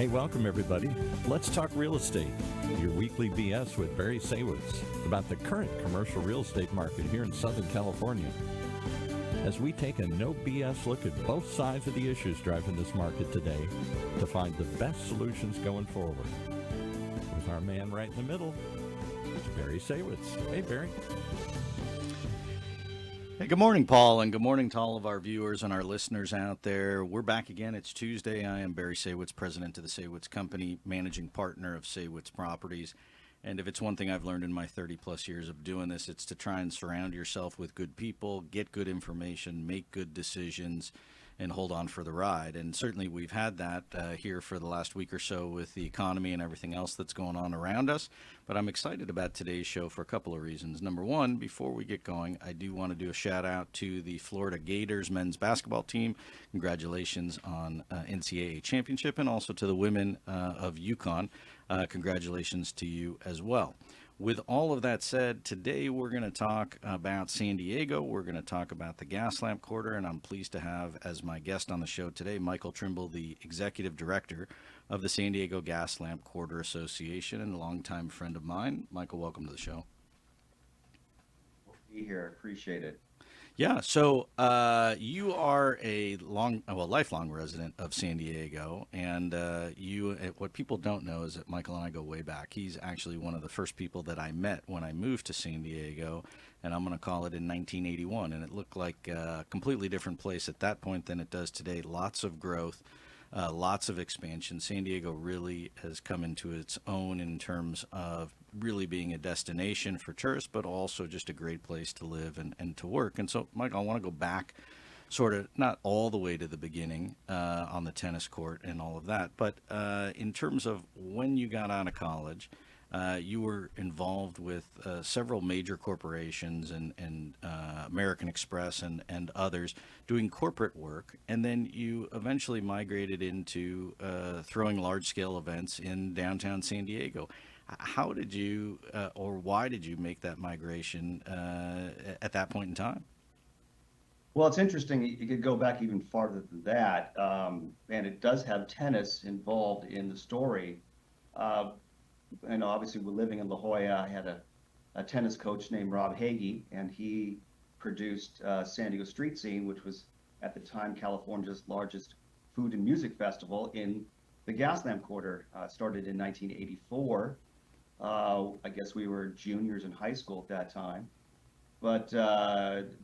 Hey, welcome everybody. Let's talk real estate. Your weekly BS with Barry Saywitz about the current commercial real estate market here in Southern California. As we take a no BS look at both sides of the issues driving this market today to find the best solutions going forward. With our man right in the middle, it's Barry Saywitz. Hey, Barry. Hey, good morning, Paul, and good morning to all of our viewers and our listeners out there. We're back again. It's Tuesday. I am Barry Saywitz, president of the Saywitz Company, managing partner of Saywitz Properties. And if it's one thing I've learned in my 30-plus years of doing this, it's to try and surround yourself with good people, get good information, make good decisions, and hold on for the ride. And certainly we've had that here for the last week or so with the economy and everything else that's going on around us. But I'm excited about today's show for a couple of reasons. Number one, before we get going, I do want to do a shout out to the Florida Gators men's basketball team. Congratulations on NCAA championship, and also to the women of UConn. Congratulations to you as well. With all of that said, today we're going to talk about San Diego. We're going to talk about the Gaslamp Quarter, and I'm pleased to have as my guest on the show today, Michael Trimble, the Executive Director of the San Diego Gaslamp Quarter Association and a longtime friend of mine. Michael, welcome to the show. Be here. Appreciate it. Yeah, so you are a lifelong resident of San Diego, and what people don't know is that Michael and I go way back. He's actually one of the first people that I met when I moved to San Diego, and I'm going to call it in 1981, and it looked like a completely different place at that point than it does today. Lots of growth. Lots of expansion. San Diego really has come into its own in terms of really being a destination for tourists, but also just a great place to live and to work. And so, Mike, I want to go back sort of not all the way to the beginning on the tennis court and all of that, but in terms of when you got out of college, you were involved with several major corporations and American Express and others doing corporate work, and then you eventually migrated into throwing large-scale events in downtown San Diego. How did you, or why did you make that migration at that point in time? Well, it's interesting. You could go back even farther than that, and it does have tennis involved in the story. And obviously, we're living in La Jolla. I had a tennis coach named Rob Hagee, and he produced San Diego Street Scene, which was at the time California's largest food and music festival in the Gaslamp Quarter. Started in 1984. I guess we were juniors in high school at that time. But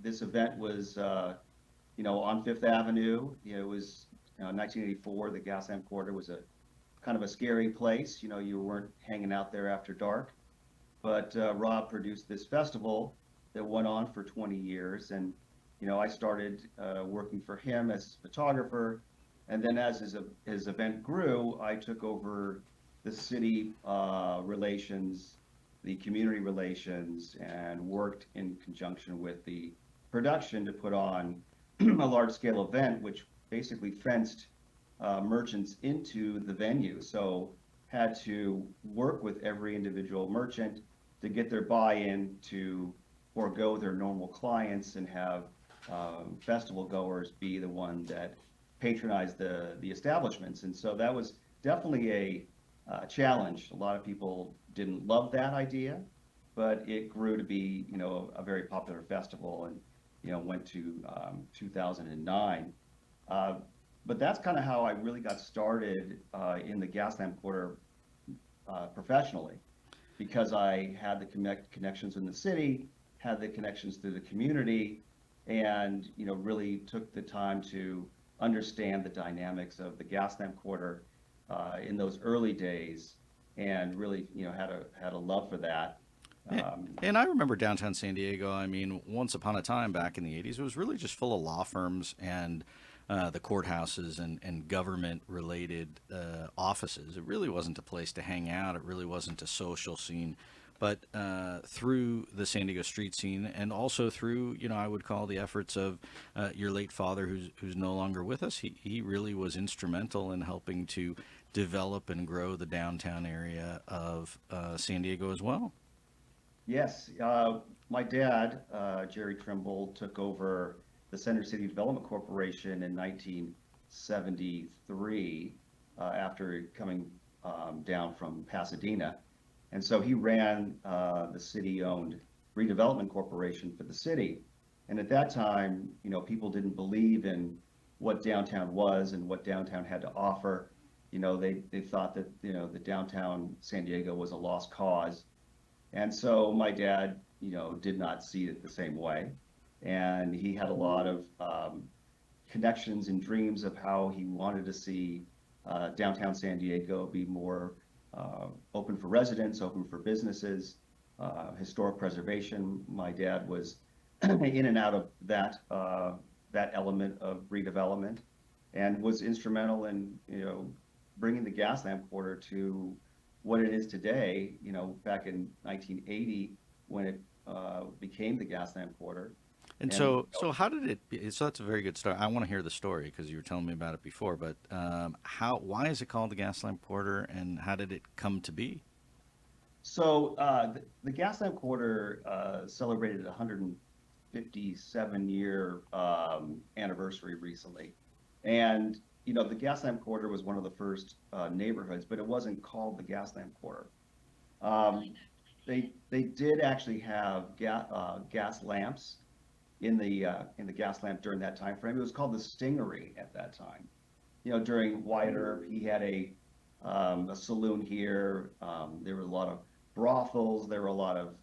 this event was, on Fifth Avenue. It was 1984. The Gaslamp Quarter was a kind of a scary place. You weren't hanging out there after dark. But Rob produced this festival that went on for 20 years. And, I started working for him as a photographer. And then as his event grew, I took over the city relations, the community relations, and worked in conjunction with the production to put on a large-scale event, which basically fenced merchants into the venue. So had to work with every individual merchant to get their buy-in to forego their normal clients and have festival goers be the one that patronize the establishments. And so that was definitely a challenge. A lot of people didn't love that idea, but it grew to be, a very popular festival, and, went to 2009. But that's kind of how I really got started in the Gaslamp Quarter professionally, because I had the connections in the city, had the connections through the community, and, really took the time to understand the dynamics of the Gaslamp Quarter in those early days, and really, had a love for that. And I remember downtown San Diego. I mean, once upon a time back in the 80s, it was really just full of law firms and the courthouses and government-related offices. It really wasn't a place to hang out. It really wasn't a social scene. But through the San Diego street scene, and also through, I would call the efforts of your late father, who's no longer with us, he really was instrumental in helping to develop and grow the downtown area of San Diego as well. Yes, my dad, Jerry Trimble, took over the Center City Development Corporation in 1973. after coming down from Pasadena. And so he ran the city-owned redevelopment corporation for the city. And at that time, people didn't believe in what downtown was and what downtown had to offer. They thought that, the downtown San Diego was a lost cause. And so my dad, did not see it the same way. And he had a lot of connections and dreams of how he wanted to see downtown San Diego be more open for residents, open for businesses, historic preservation. My dad was in and out of that element of redevelopment, and was instrumental in bringing the Gaslamp Quarter to what it is today. Back in 1980 when it became the Gaslamp Quarter. And so how did it be? So that's a very good story. I want to hear the story because you were telling me about it before. But why is it called the Gaslamp Quarter, and how did it come to be? So the Gaslamp Quarter celebrated a 157-year anniversary recently, and the Gaslamp Quarter was one of the first neighborhoods, but it wasn't called the Gaslamp Quarter. They did actually have gas lamps in the Gaslamp during that time frame. It was called the Stingery at that time. During Wyatt Earp, he had a saloon here. There were a lot of brothels. There were a lot of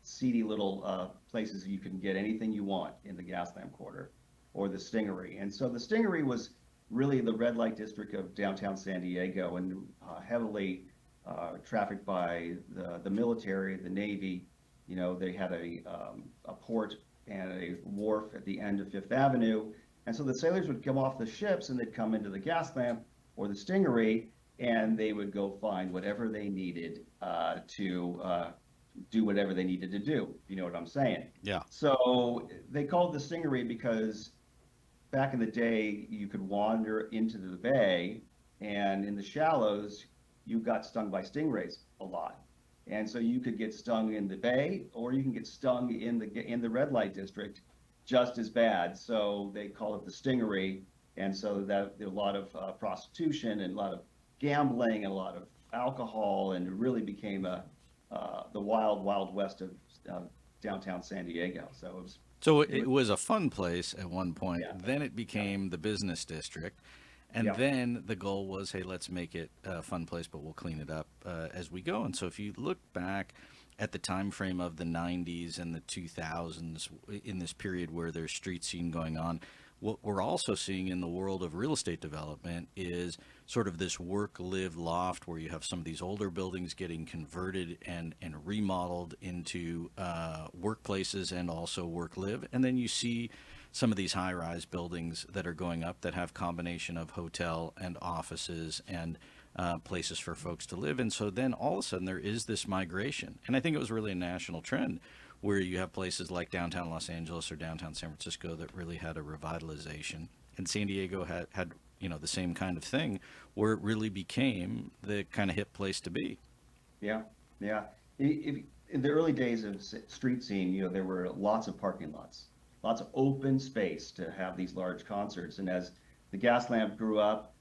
seedy little places you can get anything you want in the Gaslamp Quarter or the Stingery. And so the Stingery was really the red light district of downtown San Diego, and heavily trafficked by the military, the Navy. They had a port and a wharf at the end of Fifth Avenue. And so the sailors would come off the ships and they'd come into the Gaslamp or the Stingery, and they would go find whatever they needed to do whatever they needed to do. You know what I'm saying? Yeah. So they called it the Stingery because back in the day, you could wander into the bay, and in the shallows, you got stung by stingrays a lot. And so you could get stung in the bay, or you can get stung in the red light district just as bad. So they call it the Stingery. And so that there a lot of prostitution and a lot of gambling and a lot of alcohol, and it really became the wild, wild west of downtown San Diego. So it was a fun place at one point. Yeah. Then it became the business district. And then the goal was, hey, let's make it a fun place, but we'll clean it up as we go. And so if you look back at the time frame of the 90s and the 2000s, in this period where there's street scene going on, what we're also seeing in the world of real estate development is sort of this work-live loft, where you have some of these older buildings getting converted and remodeled into workplaces and also work-live. And then you see some of these high-rise buildings that are going up that have combination of hotel and offices and places for folks to live. And so then all of a sudden there is this migration. And I think it was really a national trend, where you have places like downtown Los Angeles or downtown San Francisco that really had a revitalization. And San Diego had the same kind of thing, where it really became the kind of hip place to be. Yeah. In the early days of street scene, there were lots of parking lots, lots of open space to have these large concerts. And as the Gaslamp grew up,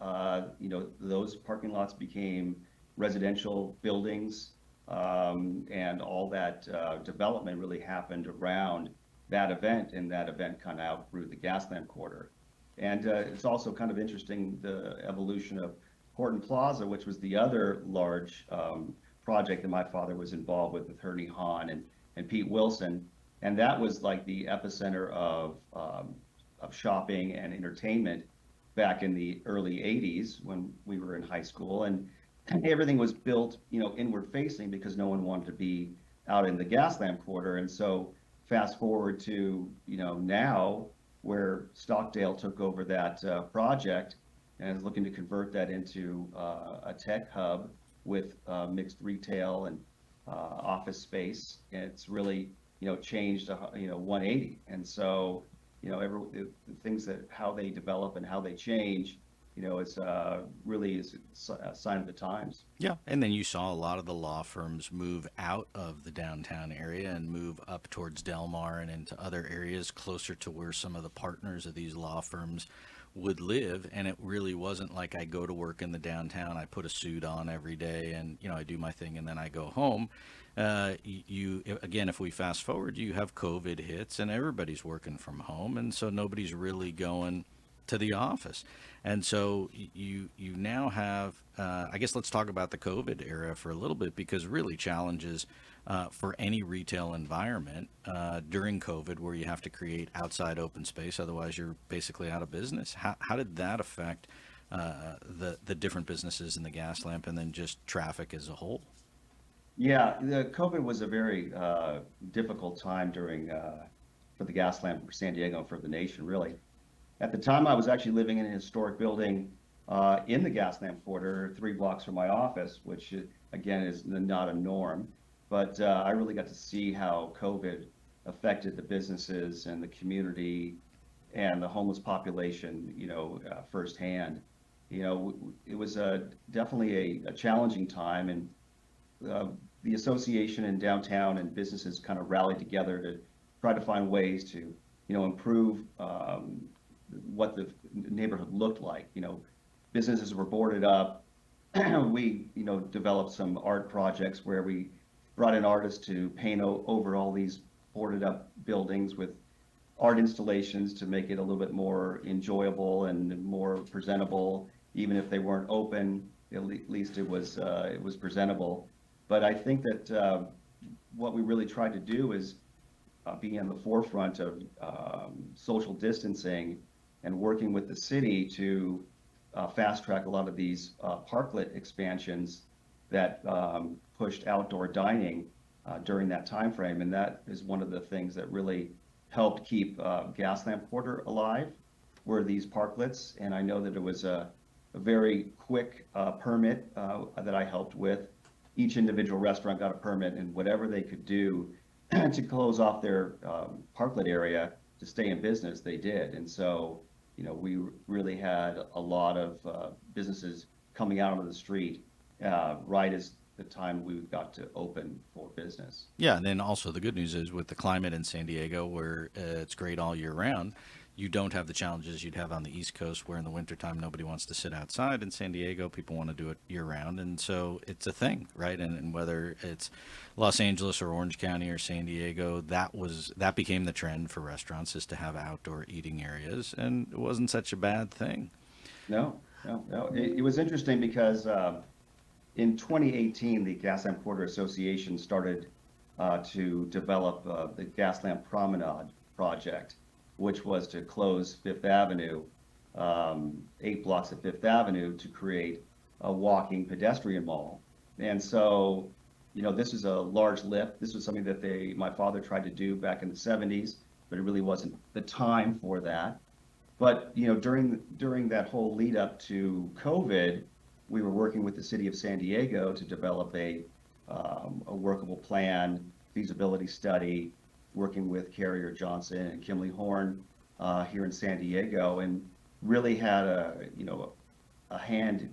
those parking lots became residential buildings, and all that development really happened around that event, and that event kind of outgrew the Gaslamp Quarter. And it's also kind of interesting, the evolution of Horton Plaza, which was the other large project that my father was involved with Ernie Hahn and Pete Wilson. And that was like the epicenter of shopping and entertainment back in the early 80s when we were in high school. And everything was built, inward facing, because no one wanted to be out in the Gaslamp Quarter. And so fast forward to, now, where Stockdale took over that project and is looking to convert that into a tech hub with mixed retail and office space. And it's really, changed, 180. And so, the things that how they develop and how they change it's really is a sign of the times. Yeah, and then you saw a lot of the law firms move out of the downtown area and move up towards Del Mar and into other areas closer to where some of the partners of these law firms would live. And it really wasn't like I go to work in the downtown, I put a suit on every day, and I do my thing, and then I go home. You again, if we fast forward, you have COVID hits, and everybody's working from home, and so nobody's really going to the office. And so you now have, I guess let's talk about the COVID era for a little bit, because really challenges for any retail environment during COVID, where you have to create outside open space, otherwise you're basically out of business. How did that affect the different businesses in the Gaslamp, and then just traffic as a whole? Yeah, the COVID was a very difficult time during for the Gaslamp for San Diego and for the nation, really. At the time, I was actually living in a historic building in the Gaslamp quarter, 3 blocks from my office, which again is not a norm. But I really got to see how COVID affected the businesses and the community and the homeless population, firsthand. It was definitely a challenging time, and the association in downtown and businesses kind of rallied together to try to find ways to, improve what the neighborhood looked like. Businesses were boarded up. We, developed some art projects where we brought in artists to paint over all these boarded up buildings with art installations to make it a little bit more enjoyable and more presentable. Even if they weren't open, at least it was presentable. But I think that what we really tried to do is be in the forefront of social distancing and working with the city to fast track a lot of these parklet expansions that pushed outdoor dining during that time frame. And that is one of the things that really helped keep Gaslamp Quarter alive, were these parklets. And I know that it was a very quick permit that I helped with. Each individual restaurant got a permit, and whatever they could do to close off their parklet area to stay in business, they did. And so, we really had a lot of businesses coming out onto the street right as the time we got to open for business. Yeah, and then also the good news is, with the climate in San Diego, where it's great all year round, you don't have the challenges you'd have on the East Coast, where in the wintertime nobody wants to sit outside. In San Diego, people want to do it year round, and so it's a thing, right? And whether it's Los Angeles or Orange County or San Diego, that became the trend for restaurants, is to have outdoor eating areas, and it wasn't such a bad thing. No, no, no. It was interesting because in 2018, the Gaslamp Quarter Association started to develop the Gaslamp Promenade project, which was to close Fifth Avenue, 8 blocks of Fifth Avenue, to create a walking pedestrian mall. And so, this is a large lift. This was something that my father tried to do back in the 70s, but it really wasn't the time for that. But, during that whole lead up to COVID, we were working with the city of San Diego to develop a workable plan, feasibility study, working with Carrier Johnson and Kimley Horn here in San Diego, and really had a hand,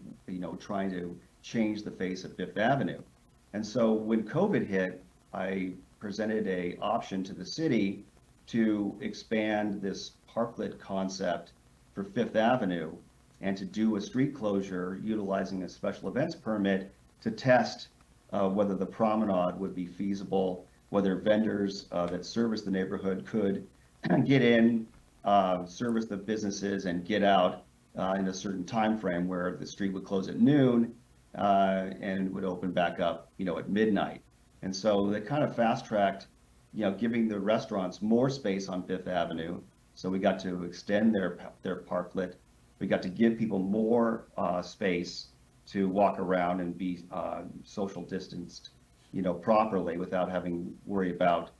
trying to change the face of Fifth Avenue. And so when COVID hit, I presented a option to the city to expand this parklet concept for Fifth Avenue and to do a street closure utilizing a special events permit to test whether the promenade would be feasible, whether vendors that service the neighborhood could get in, service the businesses, and get out in a certain time frame, where the street would close at noon and would open back up, at midnight. And so they kind of fast tracked, giving the restaurants more space on Fifth Avenue. So we got to extend their parklet. We got to give people more space to walk around and be social distanced, properly, without having worry about,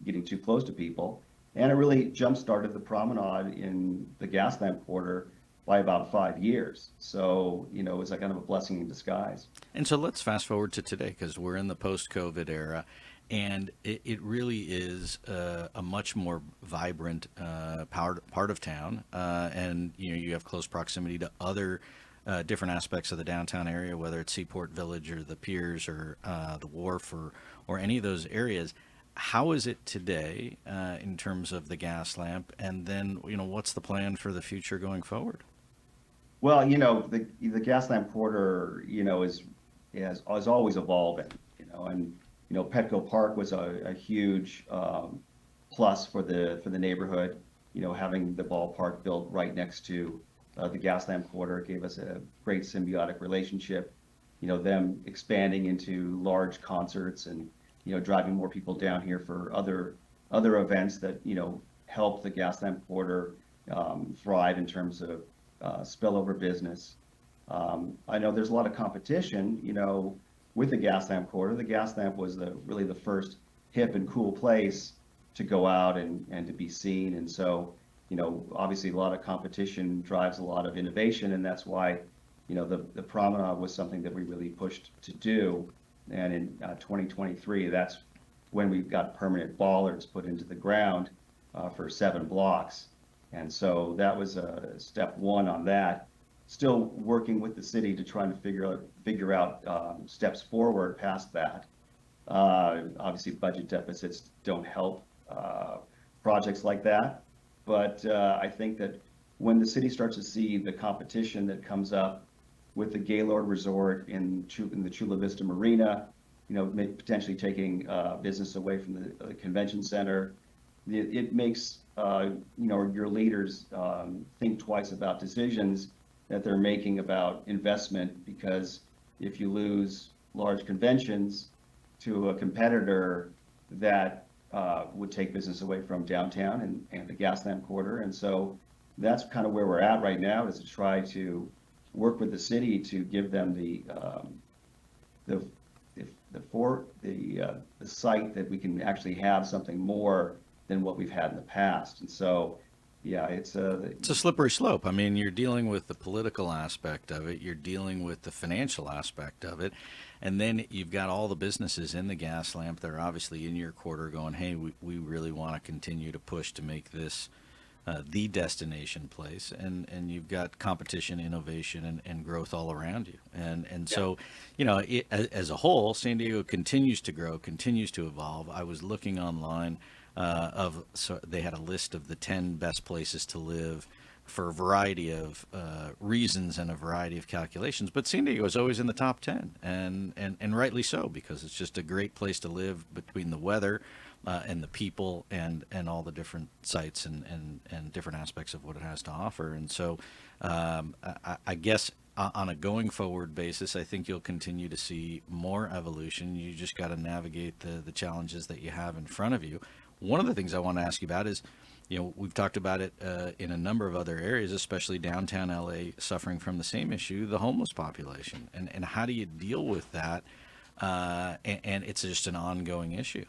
getting too close to people. And it really jump-started the promenade in the Gaslamp Quarter by about 5 years. So, it was like kind of a blessing in disguise. And so let's fast forward to today, because we're in the post-COVID era, and it really is a much more vibrant part of town, and you have close proximity to other different aspects of the downtown area, whether it's Seaport Village or the piers or the wharf or any of those areas. How is it today in terms of the Gaslamp, and then what's the plan for the future going forward? Well, the Gaslamp Quarter, is always evolving, and Petco Park was a huge plus for the neighborhood. Having the ballpark built right next to the Gaslamp Quarter gave us a great symbiotic relationship. Them expanding into large concerts and driving more people down here for other events that help the Gaslamp Quarter thrive in terms of spillover business. I know there's a lot of competition, with the Gaslamp Quarter. The Gaslamp was really the first hip and cool place to go out and to be seen. And so, obviously a lot of competition drives a lot of innovation, and that's why, the promenade was something that we really pushed to do. And in 2023, that's when we got permanent bollards put into the ground for 7 blocks. And so that was step one on that. Still working with the city to try to figure out steps forward past that. Obviously, budget deficits don't help projects like that. But I think that when the city starts to see the competition that comes up with the Gaylord Resort in the Chula Vista Marina, potentially taking business away from the convention center, it makes your leaders think twice about decisions that they're making about investment, because if you lose large conventions to a competitor that would take business away from downtown and the Gaslamp Quarter. And so that's kind of where we're at right now, is to try to work with the city to give them the site that we can actually have something more than what we've had in the past. And so, yeah, it's a slippery slope. I mean, you're dealing with the political aspect of it, you're dealing with the financial aspect of it, and then you've got all the businesses in the Gaslamp that are obviously in your quarter going, hey, we really want to continue to push to make this the destination place, and you've got competition, innovation, and growth all around you, and so as a whole, San Diego continues to grow, continues to evolve. I was looking online so they had a list of the 10 best places to live for a variety of reasons and a variety of calculations, but San Diego is always in the top 10, and rightly so, because it's just a great place to live between the weather and the people and all the different sites and different aspects of what it has to offer. And so I guess on a going forward basis, I think you'll continue to see more evolution. You just got to navigate the challenges that you have in front of you. One of the things I want to ask you about is, we've talked about it in a number of other areas, especially downtown LA suffering from the same issue, the homeless population. And how do you deal with that? And it's just an ongoing issue.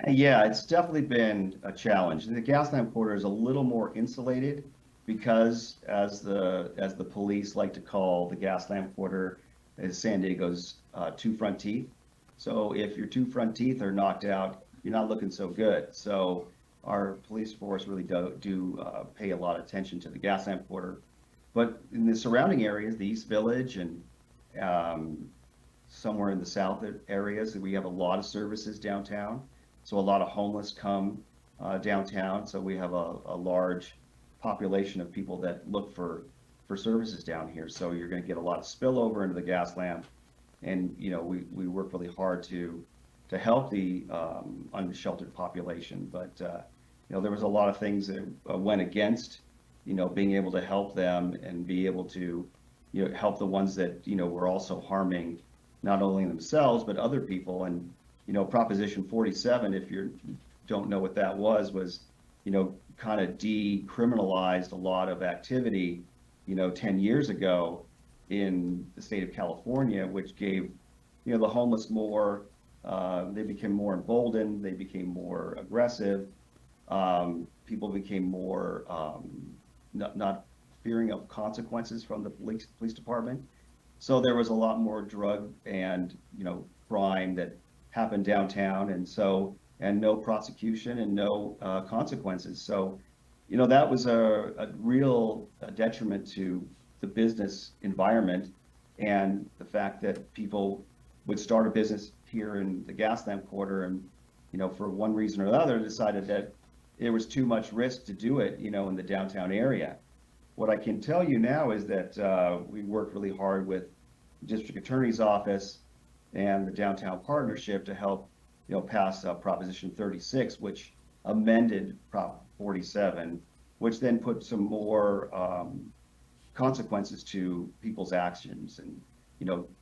Yeah, it's definitely been a challenge. The Gaslamp Quarter is a little more insulated because, as the police like to call the Gaslamp Quarter, is San Diego's 2 front teeth. So if your 2 front teeth are knocked out, you're not looking so good. So our police force really do pay a lot of attention to the Gaslamp Quarter. But in the surrounding areas, the East Village and somewhere in the south areas, we have a lot of services downtown. So a lot of homeless come downtown. So we have a large population of people that look for services down here. So you're going to get a lot of spillover into the Gaslamp, and we work really hard to help the unsheltered population. But there was a lot of things that went against being able to help them and be able to help the ones that were also harming not only themselves but other people. And Proposition 47, if you don't know what that was kind of decriminalized a lot of activity 10 years ago in the state of California, which gave the homeless more, they became more emboldened, they became more aggressive, people became more not fearing of consequences from the police department. So there was a lot more drug and crime that happen downtown, and no prosecution and no consequences. So, that was a real detriment to the business environment, and the fact that people would start a business here in the Gaslamp Quarter and, for one reason or another, decided that there was too much risk to do it, in the downtown area. What I can tell you now is that we worked really hard with the District Attorney's Office and the Downtown Partnership to help, pass Proposition 36, which amended Prop 47, which then put some more consequences to people's actions, and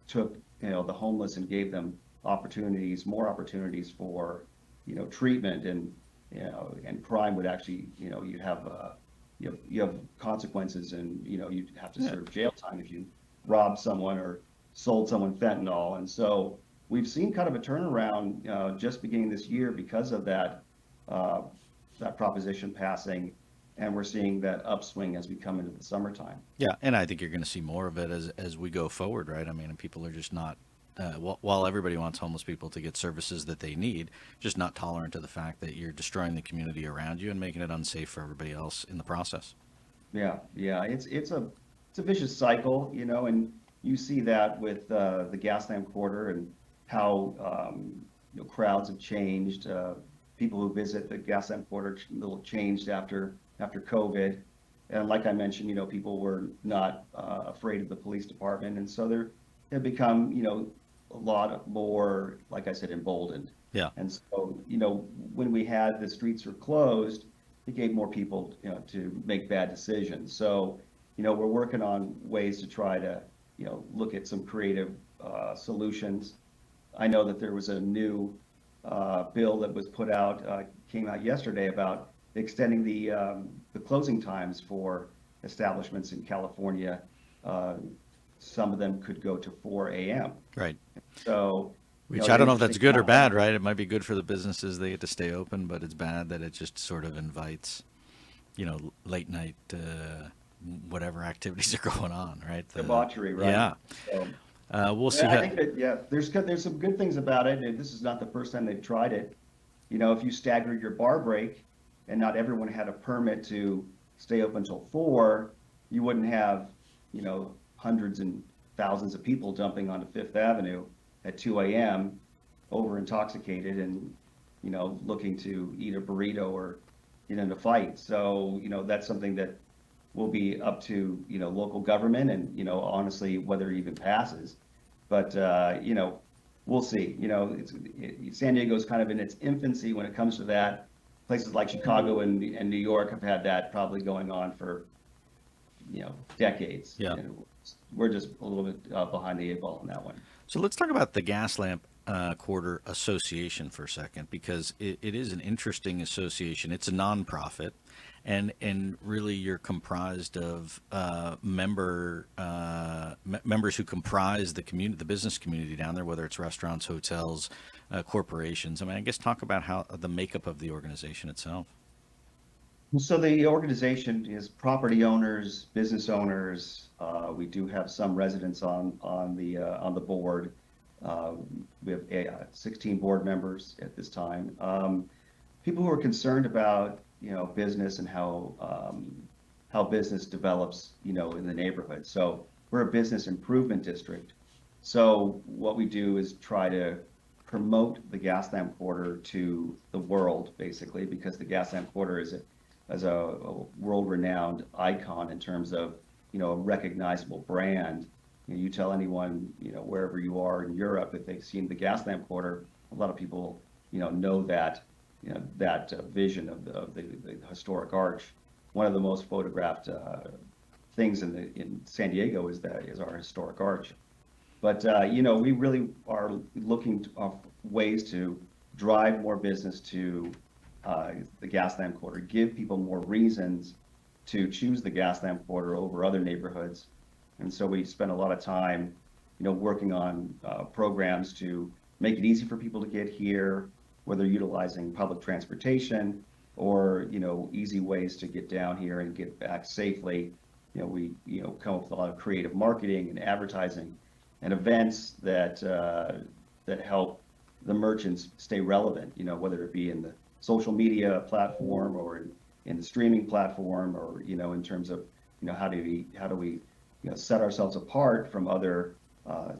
took the homeless and gave them more opportunities for treatment, and crime would actually you have consequences, and you'd have to serve jail time if you robbed someone or sold someone fentanyl. And so we've seen kind of a turnaround just beginning this year because of that proposition passing, and we're seeing that upswing as we come into the summertime. Yeah, and I think you're going to see more of it as we go forward, right? I mean, people are just not, while everybody wants homeless people to get services that they need, just not tolerant to the fact that you're destroying the community around you and making it unsafe for everybody else in the process. Yeah, it's a vicious cycle, and you see that with the Gaslamp Quarter and how crowds have changed. People who visit the Gaslamp Quarter a little changed after COVID, and like I mentioned, people were not afraid of the police department, and so they have become a lot more, like I said, emboldened. Yeah. And so when we had the streets were closed, it gave more people to make bad decisions. So we're working on ways to try to look at some creative solutions. I know that there was a new bill that was came out yesterday about extending the closing times for establishments in California. Some of them could go to 4 a.m. Right. So, which I don't know if that's good or bad, right? It might be good for the businesses; they get to stay open, but it's bad that it just sort of invites, late night, whatever activities are going on, right? Debauchery, right? Yeah. So, we'll see. I think that there's some good things about it, and this is not the first time they've tried it. If you staggered your bar break, and not everyone had a permit to stay open until 4, you wouldn't have hundreds and thousands of people dumping onto Fifth Avenue at 2 a.m. over intoxicated and looking to eat a burrito or get in a fight. So that's something that will be up to local government, and honestly whether it even passes. But we'll see. San Diego's kind of in its infancy when it comes to that. Places like Chicago and New York have had that probably going on for decades. Yeah. We're just a little bit behind the 8 ball on that one. So let's talk about the Gaslamp Quarter Association for a second, because it is an interesting association. It's a nonprofit, and really you're comprised of members who comprise the community, the business community down there, whether it's restaurants, hotels, corporations. I mean, I guess talk about how the makeup of the organization itself. So the organization is property owners, business owners. We do have some residents on the board. We have 16 board members at this time. People who are concerned about business and how business develops in the neighborhood. So we're a business improvement district. So what we do is try to promote the Gaslamp Quarter to the world, basically, because the Gaslamp Quarter is a world-renowned icon in terms of a recognizable brand. You tell anyone wherever you are in Europe, if they've seen the Gaslamp Quarter, a lot of people know that that vision of the historic arch. One of the most photographed things in San Diego is our historic arch. But we really are looking for ways to drive more business to the Gaslamp Quarter, give people more reasons to choose the Gaslamp Quarter over other neighborhoods. And so we spend a lot of time, working on programs to make it easy for people to get here, whether utilizing public transportation or, easy ways to get down here and get back safely. We, come up with a lot of creative marketing and advertising and events that help, the merchants stay relevant, whether it be in the social media platform or in the streaming platform, or, in terms of, how do we set ourselves apart from other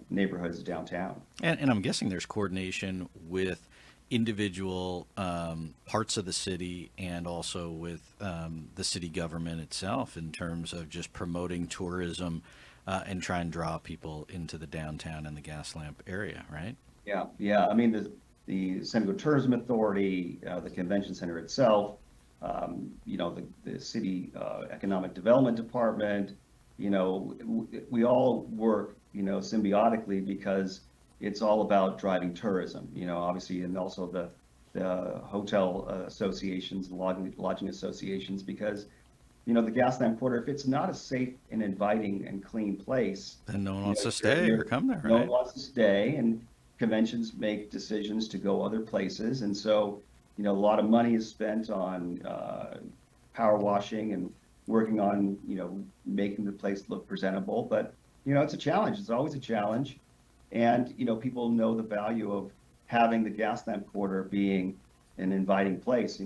neighborhoods downtown. And I'm guessing there's coordination with individual parts of the city and also with the city government itself in terms of just promoting tourism and try and draw people into the downtown and the Gaslamp area, right? Yeah, yeah. I mean, the San Diego Tourism Authority, the convention center itself, the city economic development department, we all work, symbiotically, because it's all about driving tourism, obviously, and also the hotel associations, lodging associations, because, the Gaslamp Quarter, if it's not a safe and inviting and clean place, Then no one wants to stay or come there, no one right? wants to stay, and conventions make decisions to go other places. And so, a lot of money is spent on power washing and working on, making the place look presentable. But, it's a challenge. It's always a challenge. And, people know the value of having the Gaslamp Quarter being an inviting place.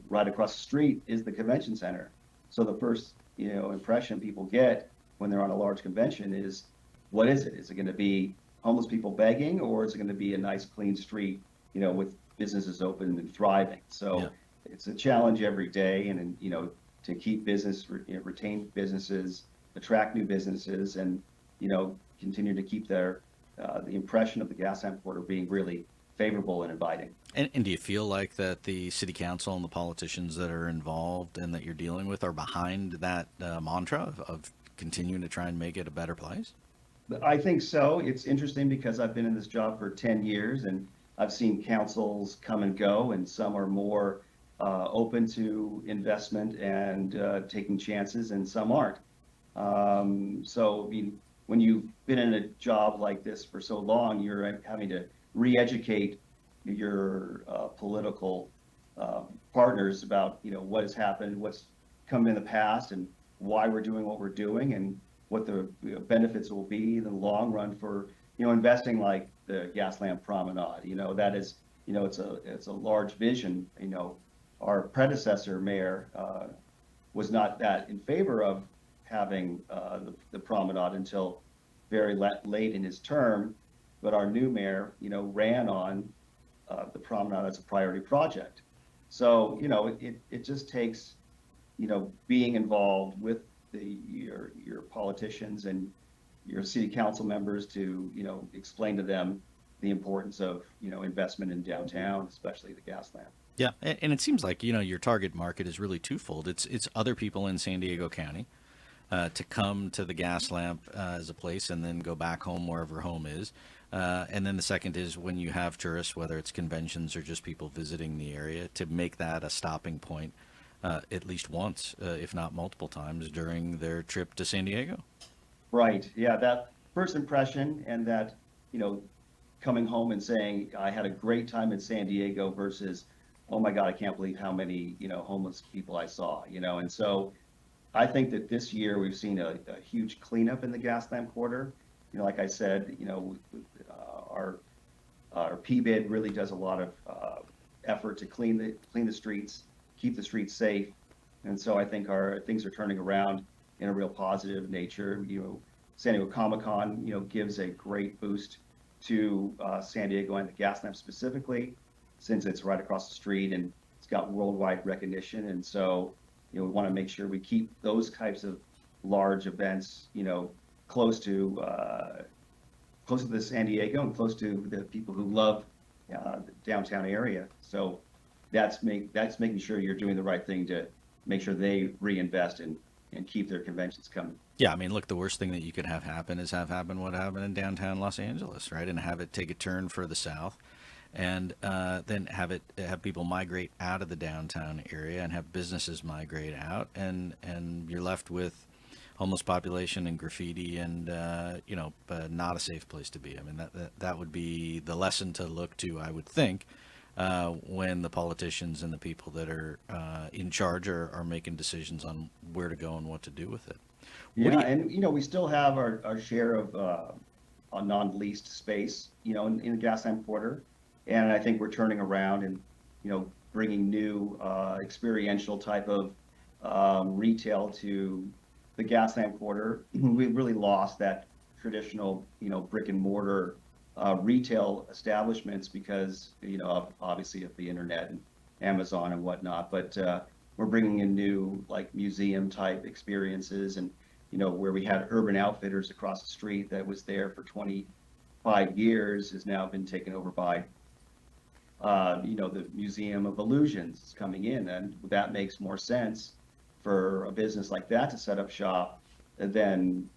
Right across the street is the convention center. So the first, impression people get when they're on a large convention is, what is it? Is it going to be homeless people begging, or is it going to be a nice, clean street, with businesses open and thriving? So Yeah. it's a challenge every day, and, to keep business, retain businesses, attract new businesses, and, continue to keep the impression of the Gaslamp Quarter being really favorable and inviting. And do you feel like that the city council and the politicians that are involved and that you're dealing with are behind that mantra of continuing to try and make it a better place? I think so. It's interesting because I've been in this job for 10 years, and I've seen councils come and go, and some are more open to investment and taking chances, and some aren't. So, I mean, when you've been in a job like this for so long, you're having to re-educate your political partners about, what has happened, what's come in the past, and why we're doing what we're doing, and what the benefits will be in the long run for, investing like the Gaslamp Promenade. That is, it's a large vision. Our predecessor mayor was not that in favor of having the promenade until very late in his term, but our new mayor, ran on the promenade as a priority project. So, it just takes, being involved with your politicians and your city council members to, explain to them the importance of, investment in downtown, especially the Gaslamp. Yeah, and it seems like your target market is really twofold. It's other people in San Diego County to come to the Gaslamp as a place and then go back home wherever home is. And then the second is when you have tourists, whether it's conventions or just people visiting the area, to make that a stopping point at least once, if not multiple times, during their trip to San Diego. Right. Yeah, that first impression, and that, coming home and saying, I had a great time in San Diego, versus, oh my God, I can't believe how many, homeless people I saw, and so I think that this year we've seen a huge cleanup in the Gaslamp Quarter. Like I said, our PBID really does a lot of effort to clean the streets, keep the streets safe, and so I think our things are turning around in a real positive nature. San Diego Comic-Con, gives a great boost to San Diego and the Gaslamp specifically, since it's right across the street and it's got worldwide recognition. And so, we want to make sure we keep those types of large events, close to the San Diego and close to the people who love the downtown area. So that's making sure you're doing the right thing to make sure they reinvest and keep their conventions coming. Yeah, I mean, look, the worst thing that you could have happen is have happen what happened in downtown Los Angeles, right? And have it take a turn for the south, and then have people migrate out of the downtown area and have businesses migrate out, and you're left with homeless population and graffiti and not a safe place to be. I mean, that would be the lesson to look to, I would think, when the politicians and the people that are in charge are making decisions on where to go and what to do with it. And we still have our share of non-leased space, in the Gaslamp Quarter, And I think we're turning around and, bringing new experiential type of retail to the Gaslamp Quarter. We really lost that traditional, brick and mortar retail establishments because, obviously of the internet and Amazon and whatnot. But we're bringing in new like museum type experiences, and where we had Urban Outfitters across the street that was there for 25 years has now been taken over by the Museum of Illusions is coming in, and that makes more sense for a business like that to set up shop than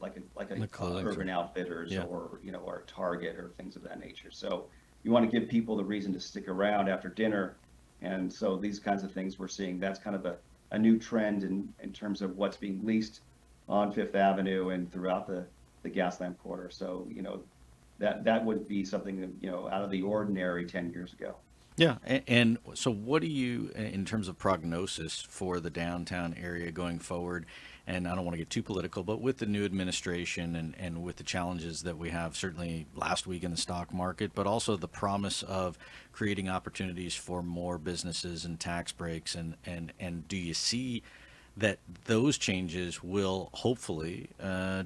like a Urban Outfitters, yeah, or Target or things of that nature. So you want to give people the reason to stick around after dinner, and so these kinds of things we're seeing. That's kind of a new trend in terms of what's being leased on Fifth Avenue and throughout the Gaslamp Quarter. So that would be something out of the ordinary 10 years ago. yeah. And so, what do you, in terms of prognosis for the downtown area going forward? And I don't want to get too political, but with the new administration and with the challenges that we have, certainly last week in the stock market, but also the promise of creating opportunities for more businesses and tax breaks, and do you see that those changes will hopefully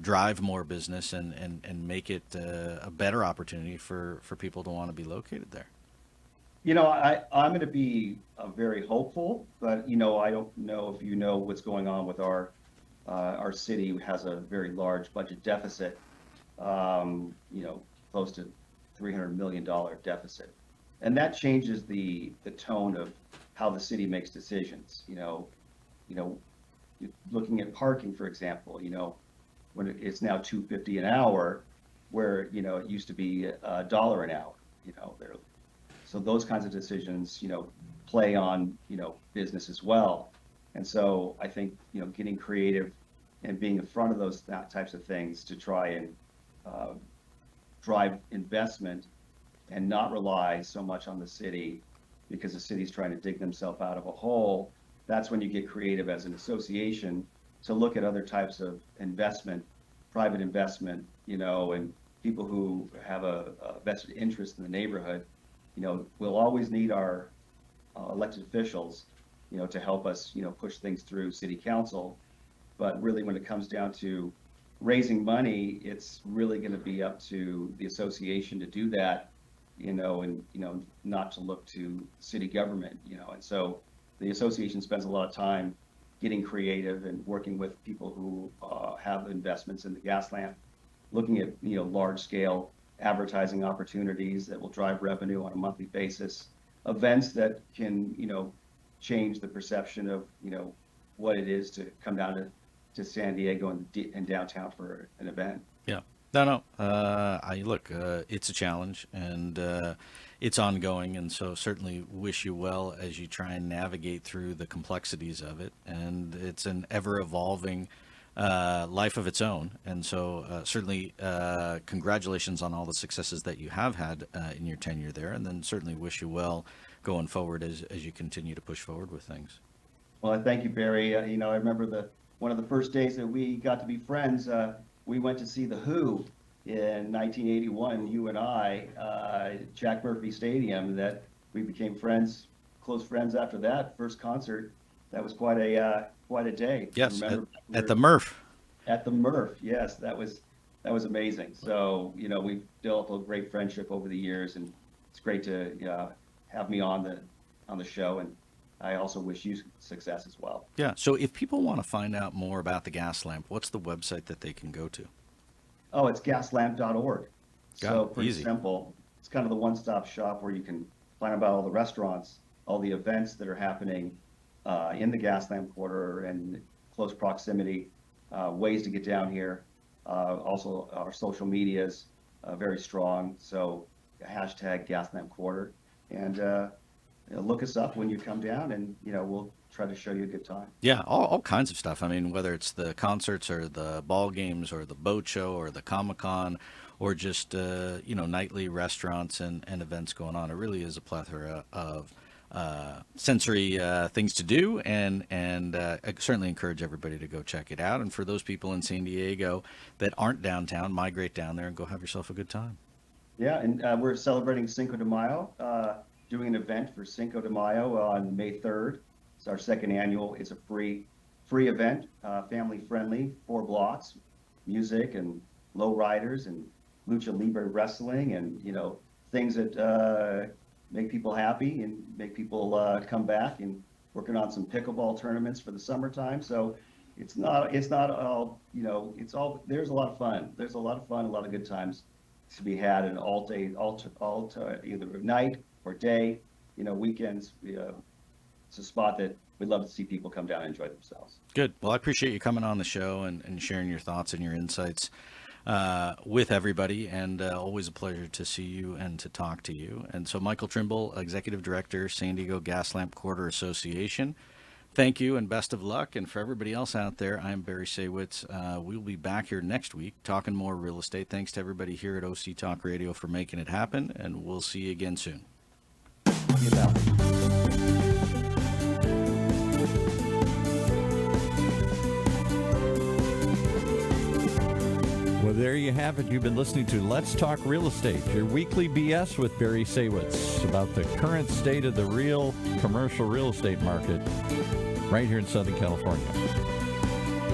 drive more business and make it a better opportunity for people to want to be located there? I'm going to be very hopeful, but I don't know if you know what's going on with our city has a very large budget deficit, close to $300 million deficit, and that changes the tone of how the city makes decisions. Looking at parking, for example, when it's now $2.50 an hour, where it used to be $1 an hour. So those kinds of decisions, play on business as well. And so I think getting creative and being in front of those types of things to try and drive investment and not rely so much on the city because the city's trying to dig themselves out of a hole. That's when you get creative as an association to look at other types of investment, private investment, and people who have a vested interest in the neighborhood. We'll always need our elected officials, to help us, push things through city council. But really, when it comes down to raising money, it's really going to be up to the association to do that, and not to look to city government, and so the association spends a lot of time getting creative and working with people who have investments in the Gaslamp, looking at large scale advertising opportunities that will drive revenue on a monthly basis, events that can change the perception of what it is to come down to San Diego and downtown for an event. Yeah. No. I look. It's a challenge, and it's ongoing, and so certainly wish you well as you try and navigate through the complexities of it. And it's an ever-evolving life of its own. And so certainly congratulations on all the successes that you have had in your tenure there, and then certainly wish you well going forward as you continue to push forward with things. Well, thank you, Barry. I remember one of the first days that we got to be friends. We went to see The Who in 1981, you and I, Jack Murphy Stadium, that we became friends, close friends after that first concert. That was quite a day. Yes, at the Murph. At the Murph, yes, that was amazing. So we've developed a great friendship over the years, and it's great to have me on the show, and I also wish you success as well. Yeah. So if people want to find out more about the Gaslamp, what's the website that they can go to? Oh, it's gaslamp.org. So pretty easy. simple. It's kind of the one-stop shop where you can find out about all the restaurants, all the events that are happening in the Gaslamp Quarter and close proximity, ways to get down here. Also, our social medias very strong. So hashtag Gaslamp Quarter, and look us up when you come down, and we'll try to show you a good time. Yeah, all kinds of stuff. I mean, whether it's the concerts or the ball games or the boat show or the Comic-Con or just nightly restaurants and events going on. It really is a plethora of sensory things to do, and I certainly encourage everybody to go check it out. And for those people in San Diego that aren't downtown, migrate down there and go have yourself a good time. Yeah, and we're celebrating Cinco de Mayo, doing an event for Cinco de Mayo on May 3rd. It's our second annual. It's a free event, family friendly, 4 blocks, music and low riders and lucha libre wrestling, and things that make people happy and make people come back. And working on some pickleball tournaments for the summertime. So it's not all it's all there's a lot of fun. There's a lot of fun, a lot of good times to be had, an all day, either night or day, weekends. It's a spot that we'd love to see people come down and enjoy themselves. Good. Well, I appreciate you coming on the show and sharing your thoughts and your insights with everybody, and always a pleasure to see you and to talk to you. And so Michael Trimble, Executive Director, San Diego Gaslamp Quarter Association. Thank you and best of luck. And for everybody else out there, I'm Barry Saywitz. We'll be back here next week talking more real estate. Thanks to everybody here at OC Talk Radio for making it happen, and we'll see you again soon. You know. Well, there you have it. You've been listening to Let's Talk Real Estate, your weekly BS with Barry Saywitz about the current state of the real commercial real estate market right here in Southern California.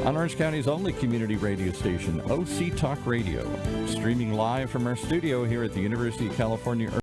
On Orange County's only community radio station, OC Talk Radio, streaming live from our studio here at the University of California